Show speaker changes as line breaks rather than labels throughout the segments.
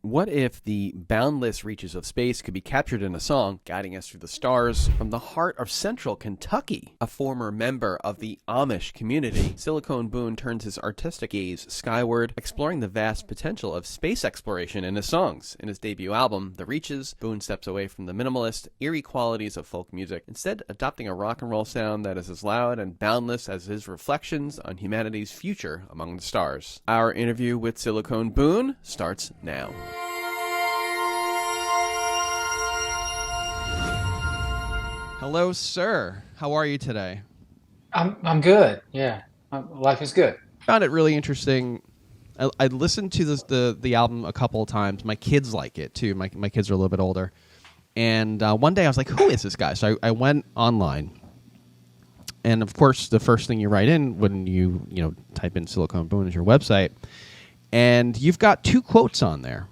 What if the boundless reaches of space could be captured in a song, guiding us through the stars from the heart of central Kentucky? A former member of the Amish community, Silicone Boone turns his artistic gaze skyward, exploring the vast potential of space exploration in his songs. In his debut album, The Reaches, Boone steps away from the minimalist, eerie qualities of folk music, instead adopting a rock and roll sound that is as loud and boundless as his reflections on humanity's future among the stars. Our interview with Silicone Boone starts now. Hello, sir. How are you today?
I'm good. Yeah, life is good.
Found it really interesting. I listened to the album a couple of times. My kids like it too. My kids are a little bit older, and one day I was like, "Who is this guy?" So I went online, and of course, the first thing you write in when you type in Silicone Boone as your website, and you've got 2 quotes on there,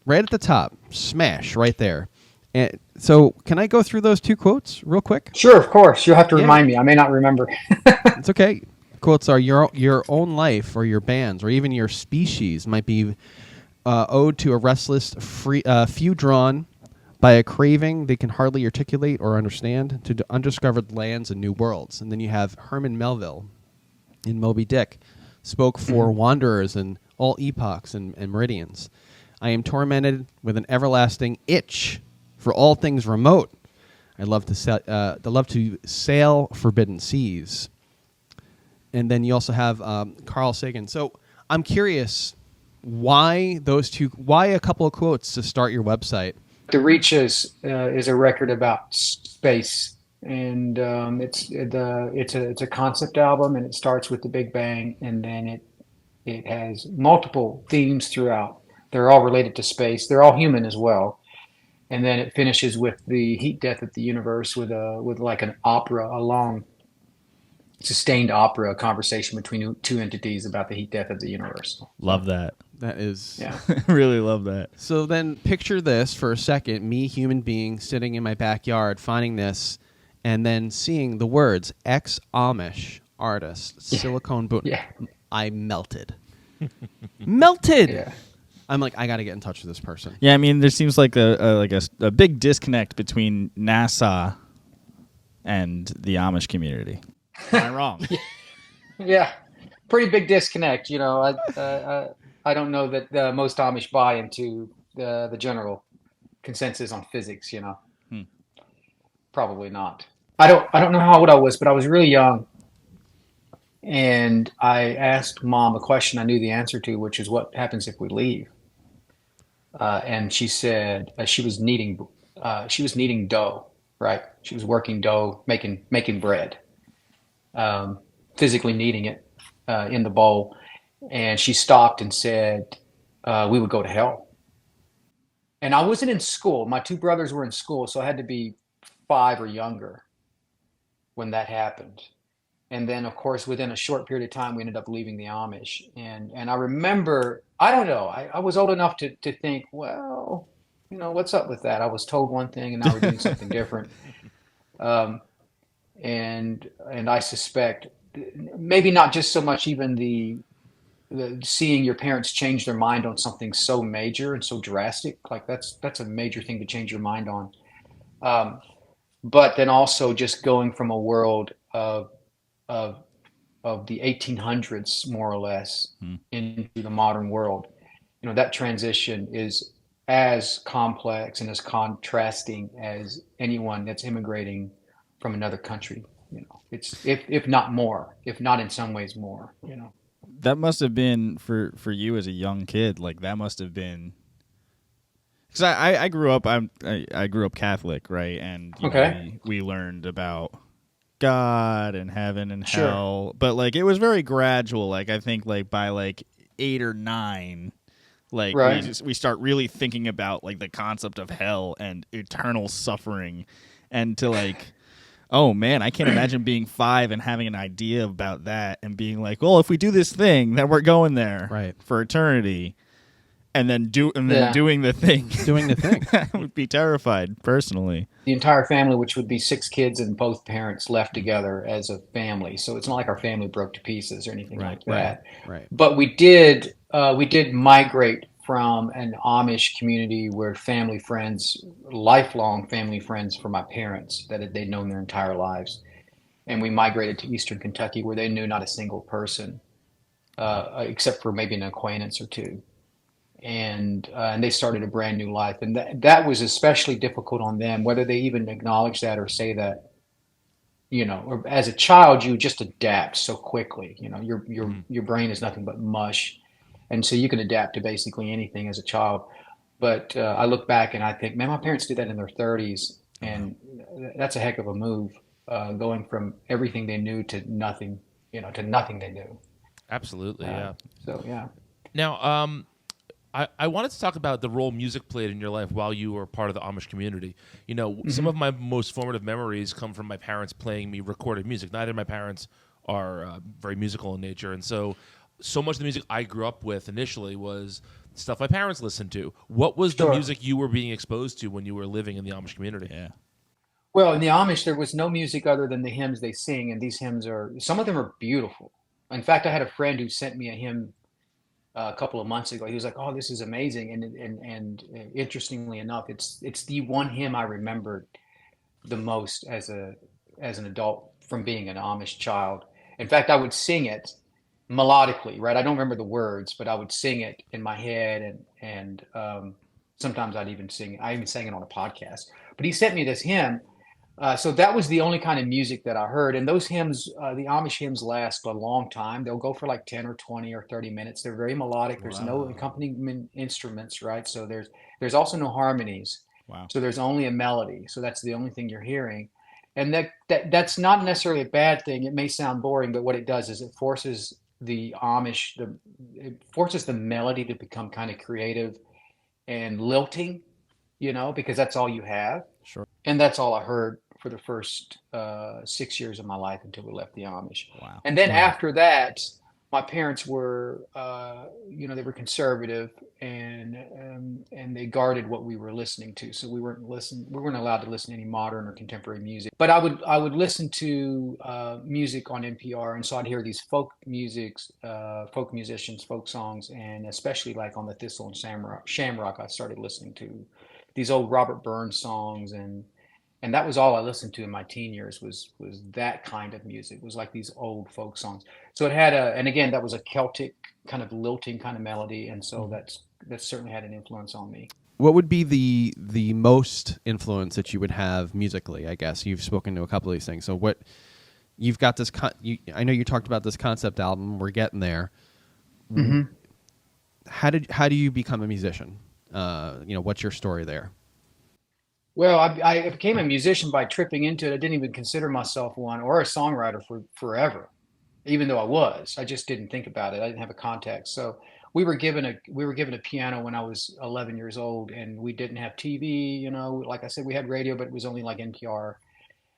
right at the top, smash right there. And so, can I go through those 2 quotes real quick?
Sure, of course. You'll have to remind me. I may not remember.
It's okay. Quotes are your own life or your band's or even your species might be owed to a restless few drawn by a craving they can hardly articulate or understand to undiscovered lands and new worlds. And then you have Herman Melville in Moby Dick spoke for wanderers in all epochs and meridians. I am tormented with an everlasting itch for all things remote. I love to sail forbidden seas. And then you also have Carl Sagan. So I'm curious, why a couple of quotes to start your website?
The Reaches is a record about space, and it's a concept album, and it starts with the Big Bang, and then it has multiple themes throughout. They're all related to space. They're all human as well. And then it finishes with the heat death of the universe with like an opera, a long, sustained opera conversation between 2 entities about the heat death of the universe.
Love that.
That is...
Yeah.
Really love that.
So then picture this for a second, me, human being, sitting in my backyard, finding this, and then seeing the words, ex-Amish artist, Silicone Boone.
Yeah.
I melted. Melted!
Yeah.
I'm like, I got to get in touch with this person.
Yeah, I mean, there seems like a big disconnect between NASA and the Amish community. Am I wrong?
Yeah, pretty big disconnect. I don't know that most Amish buy into the general consensus on physics. Probably not. I don't know how old I was, but I was really young, and I asked Mom a question I knew the answer to, which is what happens if we leave. And she said she was kneading dough, right? She was working dough, making bread. Physically kneading it in the bowl, and she stopped and said, we would go to hell. And I wasn't in school. My 2 brothers were in school, so I had to be 5 or younger when that happened. And then, of course, within a short period of time, we ended up leaving the Amish. And I remember, I don't know, I was old enough to think, well, what's up with that? I was told one thing, and now we're doing something different. And I suspect maybe not just so much even the seeing your parents change their mind on something so major and so drastic, like that's a major thing to change your mind on. But then also just going from a world of the 1800s, more or less, into the modern world, that transition is as complex and as contrasting as anyone that's immigrating from another country. It's if not more, if not in some ways more.
That must have been for you as a young kid. Like that must have been because I grew up. I grew up Catholic, right? And we learned about God and heaven and hell, but like it was very gradual. Like I think like by like 8 or 9, like we start really thinking about like the concept of hell and eternal suffering, and to like, oh man, I can't imagine being 5 and having an idea about that and being like, well, if we do this thing, then we're going there for eternity. And then doing the thing.
Doing the thing.
I would be terrified, personally.
The entire family, which would be 6 kids and both parents left together as a family. So it's not like our family broke to pieces or anything like that.
Right.
But we did migrate from an Amish community where family friends, lifelong family friends for my parents that they'd known their entire lives. And we migrated to Eastern Kentucky where they knew not a single person, except for maybe an acquaintance or two. And they started a brand new life. And that was especially difficult on them, whether they even acknowledge that or say that, or as a child, you just adapt so quickly. Your brain is nothing but mush. And so you can adapt to basically anything as a child. But I look back and I think, man, my parents did that in their 30s. And that's a heck of a move, going from everything they knew to nothing, to nothing they knew.
Absolutely, yeah.
So, yeah.
Now, I wanted to talk about the role music played in your life while you were part of the Amish community. Some of my most formative memories come from my parents playing me recorded music. Neither of my parents are very musical in nature, and so much of the music I grew up with initially was stuff my parents listened to. What was the music you were being exposed to when you were living in the Amish community?
Yeah.
Well, in the Amish, there was no music other than the hymns they sing, and these hymns some of them are beautiful. In fact, I had a friend who sent me a hymn a couple of months ago. He was like, "Oh, this is amazing," and interestingly enough, it's the one hymn I remembered the most as an adult from being an Amish child. In fact, I would sing it melodically, right? I don't remember the words, but I would sing it in my head, and sometimes I'd even sing it. I even sang it on a podcast. But he sent me this hymn. So that was the only kind of music that I heard. And those hymns, the Amish hymns, last a long time. They'll go for like 10 or 20 or 30 minutes. They're very melodic. There's no accompaniment instruments, right? So there's also no harmonies.
Wow.
So there's only a melody. So that's the only thing you're hearing. And that's not necessarily a bad thing. It may sound boring, but what it does is it forces the melody to become kind of creative and lilting, because that's all you have.
Sure.
And that's all I heard for the first 6 years of my life until we left the Amish.
Wow.
And then after that, my parents were, they were conservative, and they guarded what we were listening to. So we weren't allowed to listen to any modern or contemporary music. But I would listen to music on NPR, and so I'd hear these folk musicians, folk songs, and especially like on the Thistle and Shamrock, I started listening to these old Robert Burns songs, and that was all I listened to in my teen years was that kind of music. It was like these old folk songs. So it had and again, that was a Celtic kind of lilting kind of melody, and so that certainly had an influence on me.
What would be the most influence that you would have musically? I guess you've spoken to a couple of these things. So what you've got this. I know you talked about this concept album. We're getting there.
Mm-hmm.
How do you become a musician? What's your story there?
Well, I became a musician by tripping into it. I didn't even consider myself one or a songwriter for forever, even though I was. I just didn't think about it. I didn't have a context. So we were given a piano when I was 11 years old, and we didn't have TV. Like I said, we had radio, but it was only like NPR,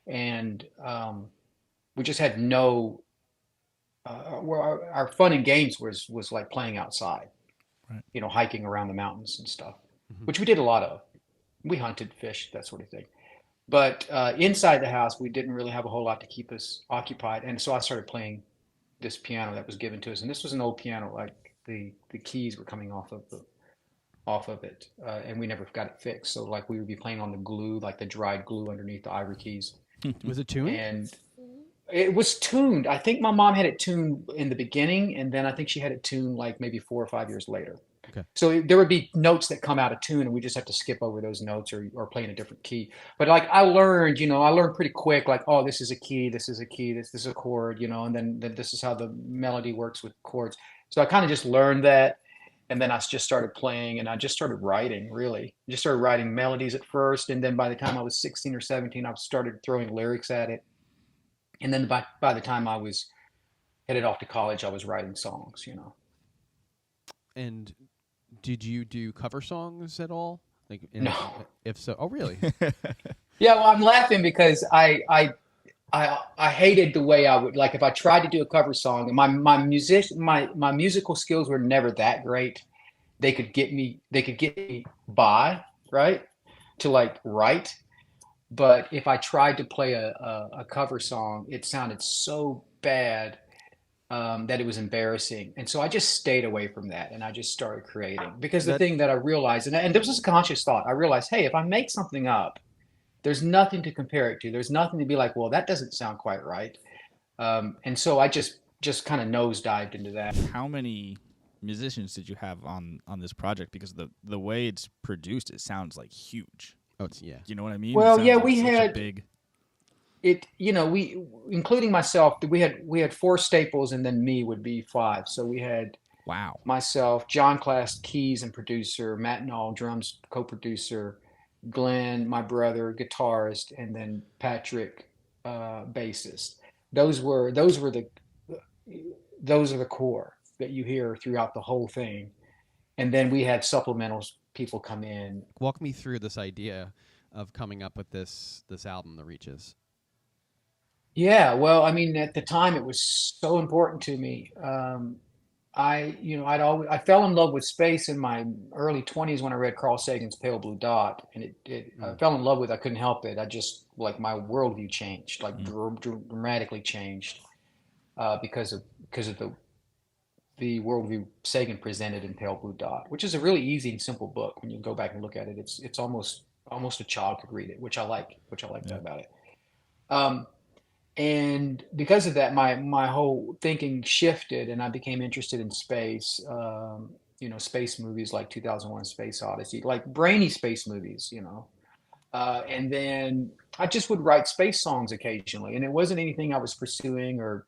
and we just had no. Our fun and games was like playing outside,
right.
Hiking around the mountains and stuff,
Mm-hmm.
which we did a lot of. We hunted, fished, that sort of thing. But inside the house, we didn't really have a whole lot to keep us occupied. And so I started playing this piano that was given to us. And this was an old piano, like the keys were coming off of it. And we never got it fixed. So like we would be playing on the glue, like the dried glue underneath the ivory keys.
Was it tuned?
And it was tuned. I think my mom had it tuned in the beginning. And then I think she had it tuned like maybe 4 or 5 years later.
Okay.
So there would be notes that come out of tune, and we just have to skip over those notes or play in a different key. But like I learned pretty quick, like, oh, this is a key, this is a key, this is a chord, and then this is how the melody works with chords. So I kind of just learned that, and then I just started playing, and I just started writing, really. Just started writing melodies at first, and then by the time I was 16 or 17, I started throwing lyrics at it. And then by the time I was headed off to college, I was writing songs,
And did you do cover songs at all?
No.
If so, oh really?
Yeah, well, I'm laughing because I hated the way I would, like, if I tried to do a cover song, and my musical skills were never that great. They could get me by, right, to like write. But if I tried to play a cover song, it sounded so bad that it was embarrassing. And so I just stayed away from that and I just started creating. Because the
That
thing that I realized, and this was a conscious thought, I realized, hey, if I make something up, there's nothing to compare it to. There's nothing to be like, well, that doesn't sound quite right. And so I just kind of nosedived into that.
how many musicians did you have on this project? Because the way it's produced, it sounds like huge.
Oh, it's yeah.
You know what I mean? It
Well,
sounds
yeah,
like
we
such a
had
big.
it, we, including myself, we had four staples and then me would be five. So we had
Wow.
myself, John Class, keys and producer, Matt Nall, drums, co-producer, Glenn, my brother, guitarist, and then Patrick, bassist. Those are the core that you hear throughout the whole thing. And then we had supplementals people come in.
Walk me through this idea of coming up with this album, The Reaches.
Yeah, well, I mean, at the time it was so important to me. I fell in love with space in my early 20s when I read Carl Sagan's Pale Blue Dot, and I
Mm.
fell in love with it. I couldn't help it. I just like my worldview changed, like
Mm.
dramatically changed, because of the worldview Sagan presented in Pale Blue Dot, which is a really easy and simple book. When you go back and look at it, it's almost a child could read it, which I like that
Yeah.
about it. Um, and because of that, my whole thinking shifted, and I became interested in space. Space movies like 2001: Space Odyssey, like brainy space movies. And then I just would write space songs occasionally, and it wasn't anything I was pursuing or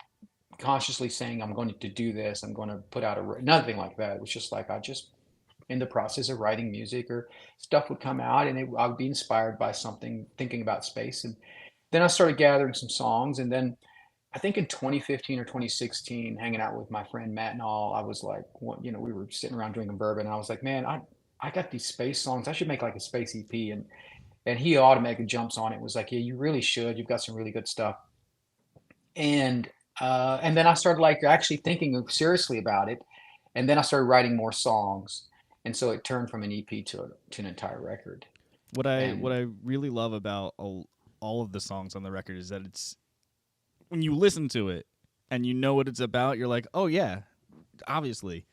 consciously saying I'm going to do this. I'm going to put out nothing like that. It was just like I just in the process of writing music or stuff would come out, and I would be inspired by something, thinking about space, and then I started gathering some songs, and then I think in 2015 or 2016, hanging out with my friend Matt and all, I was like, we were sitting around drinking bourbon, and I was like, man, I got these space songs. I should make like a space EP, and he automatically jumps on it. Was like, yeah, you really should. You've got some really good stuff, and and then I started like actually thinking seriously about it, and then I started writing more songs, and so it turned from an EP to an entire record.
What I
And
what I really love about all of the songs on the record is that it's when you listen to it and you know what it's about, you're like, oh yeah, obviously.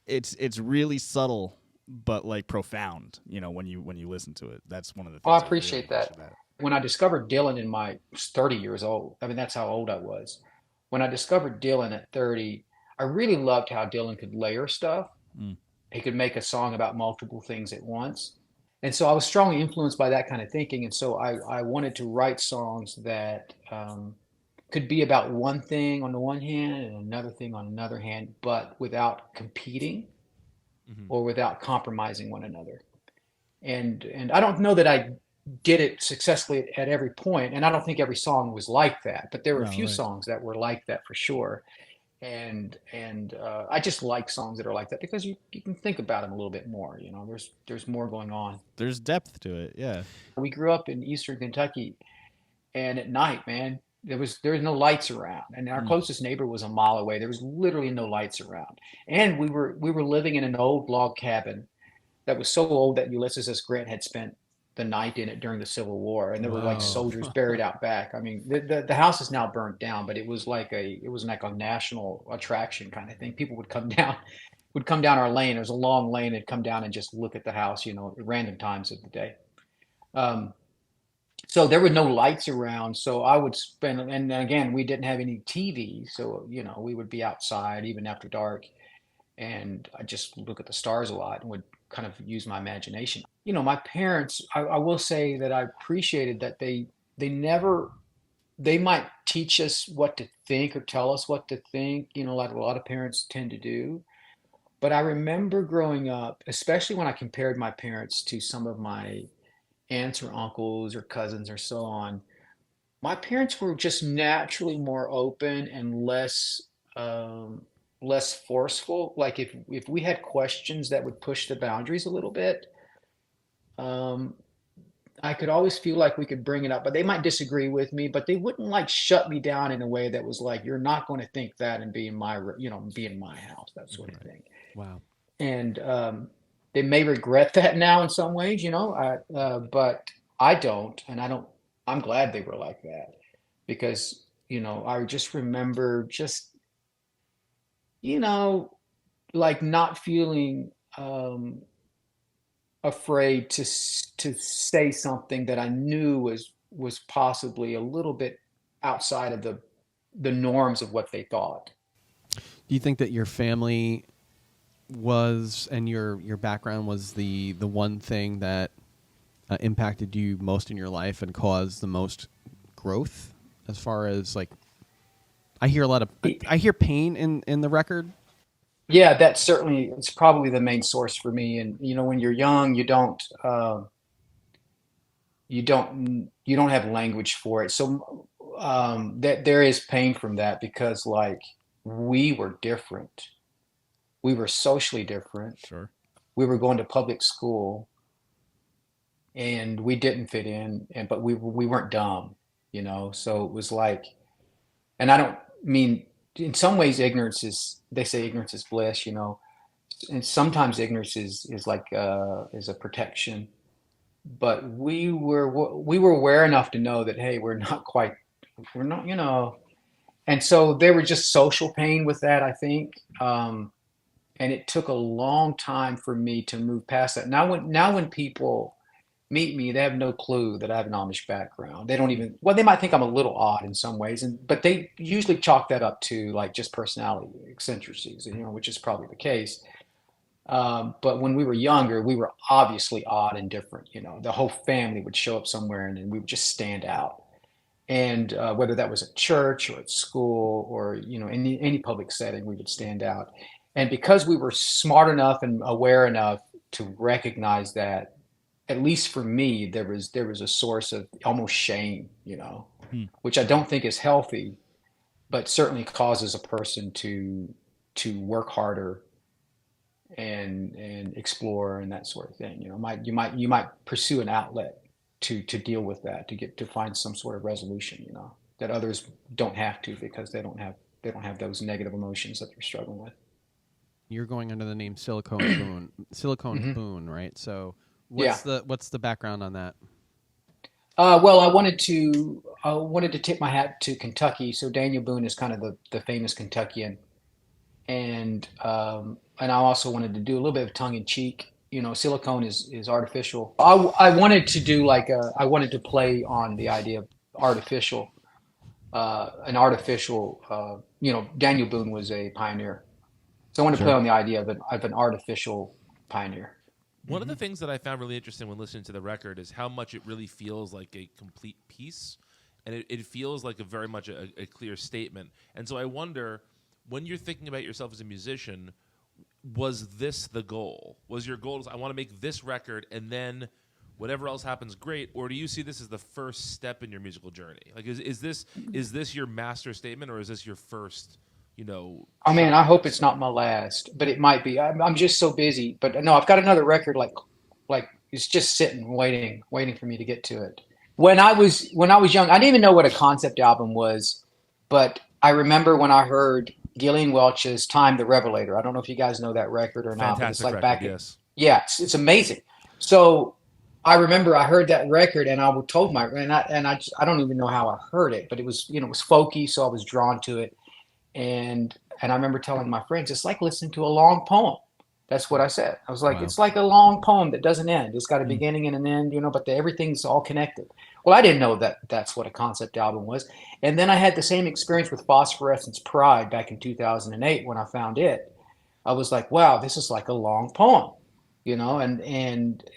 It's really subtle but like profound. When you listen to it, that's one of the
oh, I
things I really
appreciate
appreciate
that.
about it.
When I discovered Dylan in my 30 years old, I mean, that's how old I was. When I discovered Dylan at 30, I really loved how Dylan could layer stuff.
Mm.
He could make a song about multiple things at once. And so I was strongly influenced by that kind of thinking. And so I wanted to write songs that could be about one thing on the one hand and another thing on another hand, but without competing
Mhm.
or without compromising one another. And I don't know that I did it successfully at every point, and I don't think every song was like that, but there were a
No,
few
right.
songs that were like that for sure. And I just like songs that are like that because you can think about them a little bit more. There's more going on.
There's depth to it. Yeah.
We grew up in Eastern Kentucky, and at night, man, there was no lights around, and our
Mm.
closest neighbor was a mile away. There was literally no lights around, and we were living in an old log cabin that was so old that Ulysses S. Grant had spent the night in it during the Civil War, and there were like
Whoa.
soldiers buried out back. I mean, the house is now burnt down, but it was like a national attraction kind of thing. People would come down our lane. It was a long lane, and come down and just look at the house, at random times of the day. Um, so there were no lights around, so I would spend, and again, we didn't have any TV, so we would be outside even after dark, and I just look at the stars a lot and would kind of use my imagination. My parents, I will say that I appreciated that they never they might teach us what to think or tell us what to think, like a lot of parents tend to do. But I remember growing up, especially when I compared my parents to some of my aunts or uncles or cousins or so on, my parents were just naturally more open and um, less forceful. Like if we had questions that would push the boundaries a little bit, um, I could always feel like we could bring it up. But they might disagree with me, but they wouldn't like shut me down in a way that was like, "You're not going to think that and be in my house," that sort of
Right.
thing.
Wow.
And they may regret that now in some ways, but I don't, and I don't. I'm glad they were like that because I just remember just you know, like not feeling afraid to say something that I knew was possibly a little bit outside of the norms of what they thought.
Do you think that your family was and your background was the one thing that impacted you most in your life and caused the most growth as far as like I hear a lot of I hear pain in the record.
Yeah, that certainly is probably the main source for me. And you know, when you're young, you don't have language for it. So that there is pain from that because like we were different. We were socially different.
Sure.
We were going to public school and we didn't fit in, and but we weren't dumb, you know. So it was like, and I don't mean in some ways ignorance is they say ignorance is bliss, you know, and sometimes ignorance is like is a protection. But we were aware enough to know that hey, we're not, you know. And so there was just social pain with that, I think. And it took a long time for me to move past that. Now when people meet me, they have no clue that I have an Amish background. They don't even, well, they might think I'm a little odd in some ways, but they usually chalk that up to like just personality eccentricities, you know, which is probably the case. But when we were younger, we were obviously odd and different. You know, the whole family would show up somewhere and then we would just stand out. And whether that was at church or at school or, you know, any public setting, we would stand out. And because we were smart enough and aware enough to recognize that, at least for me, there was a source of almost shame, you know,
Hmm.
which I don't think is healthy, but certainly causes a person to work harder and explore and that sort of thing. You know, you might pursue an outlet to deal with that, to get to find some sort of resolution, you know, that others don't have to because they don't have those negative emotions that they're struggling with.
You're going under the name Silicone Boone. Silicone
Hmm.
Boone, right? So
Yeah.
what's the background on that?
Well, I wanted to tip my hat to Kentucky. So Daniel Boone is kind of the famous Kentuckian, and I also wanted to do a little bit of tongue in cheek. You know, silicone is artificial. I wanted to do I wanted to play on the idea of artificial, an artificial. You know, Daniel Boone was a pioneer, so I wanted to play
Sure.
on the idea of an artificial pioneer.
One of the things that I found really interesting when listening to the record is how much it really feels like a complete piece, and it feels like a very much a clear statement. And so I wonder, when you're thinking about yourself as a musician, was this the goal? Was your goal, I want to make this record and then whatever else happens, great? Or do you see this as the first step in your musical journey? Like, is this your master statement, or is this your first,
I mean,
shot
I
at
hope it's
this?
not my last, but it might be. I'm just so busy. But no, I've got another record like it's just sitting, waiting for me to get to it. When I was young, I didn't even know what a concept album was, but I remember when I heard Gillian Welch's "Time the Revelator." I don't know if you guys know that record or not, but it's
Fantastic
like
record,
back at
yes.
yeah, it's amazing. So I remember I heard that record and I told my I don't even know how I heard it, but it was it was folky, so I was drawn to it and I remember telling my friends, it's like listening to a long poem. That's what I said. I was like,
Wow.
it's like a long poem that doesn't end. It's got a
Hmm.
beginning and an end, you know, but everything's all connected. Well, I didn't know that that's what a concept album was. And then I had the same experience with Phosphorescence Pride back in 2008 when I found it. I was like, wow, this is like a long poem, you know, and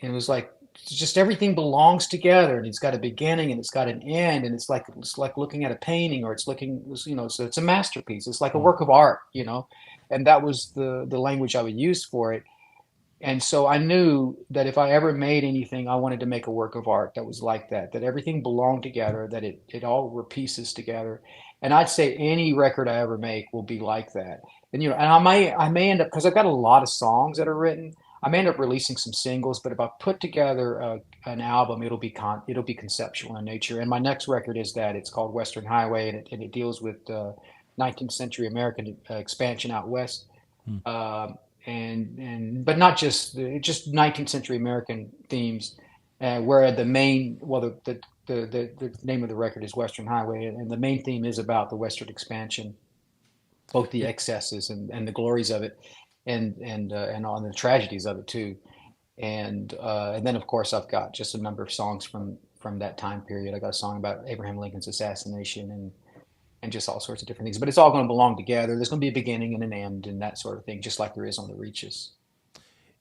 it was like just everything belongs together and it's got a beginning and it's got an end and it's like looking at a painting or it's looking you know so it's a masterpiece. It's like a
Hmm.
work of art, you know, and that was the language I would use for it. And so I knew that if I ever made anything, I wanted to make a work of art that was like that, that everything belonged together, that it all were pieces together. And I'd say any record I ever make will be like that. And you know, and I may end up because I've got a lot of songs that are written. I may end up releasing some singles, but if I put together an album, it'll be conceptual in nature. And my next record is that it's called Western Highway, and it deals with 19th century American expansion out west.
Hmm.
And but not just 19th century American themes, where the main well the name of the record is Western Highway, and the main theme is about the Western expansion. both the excesses and the glories of it, and on the tragedies of it too. And then of course I've got just a number of songs from that time period. I got a song about Abraham Lincoln's assassination and just all sorts of different things. But it's all going to belong together. There's going to be a beginning and an end and that sort of thing, just like there is on the Reaches.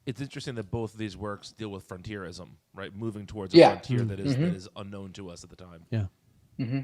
It's interesting that both of these works deal with frontierism, right? Moving towards a
Yeah.
frontier that is unknown to us at the time.
Yeah.
Mm-hmm.